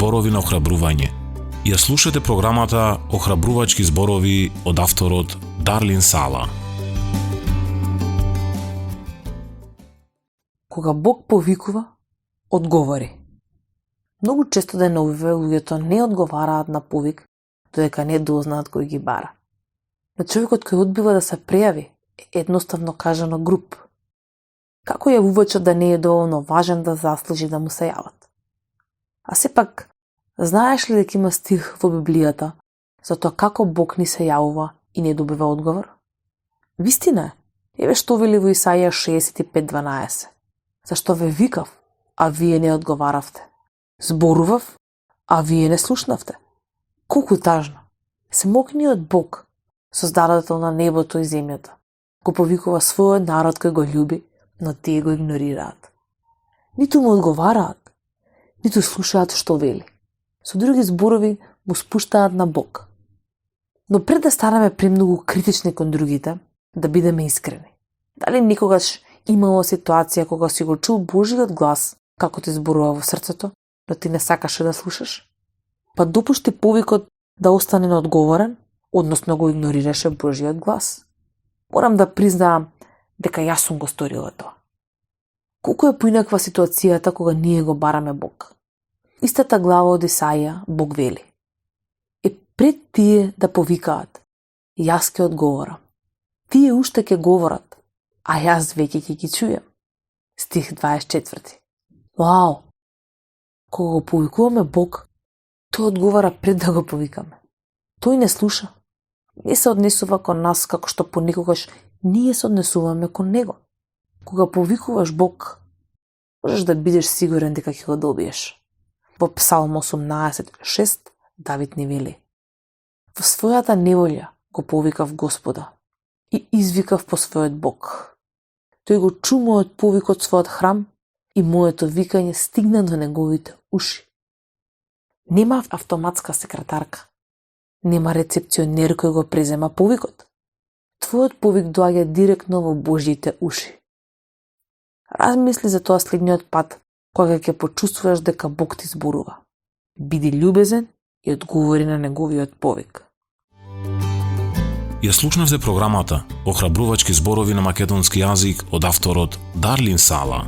зборови на охрабрување. Ја слушате програмата Охрабрувачки зборови од авторот Дарлин Сала. Кога Бог повикува, одговори. Многу често деновиве луѓето не одговараат на повик, додека не дознаат кој ги бара. Но човекот кој одбива да се пријави е едноставно кажано груп. Како јавувачот да не е доволно важен да заслужи да му се јават? А сепак, знаеш ли дека има стих во Библијата за тоа како Бог ни се јавува и не добива одговор? Вистина е, еве што вели во Исаија 65:12. Зашто ве викав, а вие не одговаравте? Зборував, а вие не слушнавте? Колку тажно! Семокниот Бог, создадател на небото и земјата, го повикува својот народ кој го љуби, но тие го игнорираат. Ниту му одговараат, ниту слушаат што вели. Со други зборови му спуштаат на Бог. Но пред да станеме премногу критични кон другите, да бидеме искрени. Дали никогаш имало ситуација кога си го чул Божиот глас како ти зборува во срцето, но ти не сакаше да слушаш? Па допушти повикот да остане неодговорен, односно го игнорираше Божиот глас. Морам да признаам дека јас сум го сторила тоа. Колку е поинаква ситуацијата кога ние го бараме Бог? Истата глава од Исаија Бог вели: е пред тие да повикаат, јас ќе одговорам. Тие уште ќе говорат, а јас веќе ќе ги чујам. Стих 24. Вау! Кога го повикуваме Бог, тој одговара пред да го повикаме. Тој не слуша. Не се однесува кон нас како што понекогаш ние се однесуваме кон Него. Кога повикуваш Бог, можеш да бидеш сигурен дека ќе го добиеш. Во Псалм 18:6 Давид ни вели: во својата неволја го повикав Господа и извикав по својот Бог. Тој го чу мојот повик од својот храм и моето викање стигна до неговите уши. Нема автоматска секретарка. Нема рецепционер кој го презема повикот. Твојот повик доаѓа директно во Божјите уши. Размисли за тоа следниот пат, кога ќе почувствуваш дека Бог ти зборува. Биди љубезен и одговори на неговиот повик. Ја слушнавте програмата Охрабрувачки зборови на македонски јазик од авторот Дарлин Сала.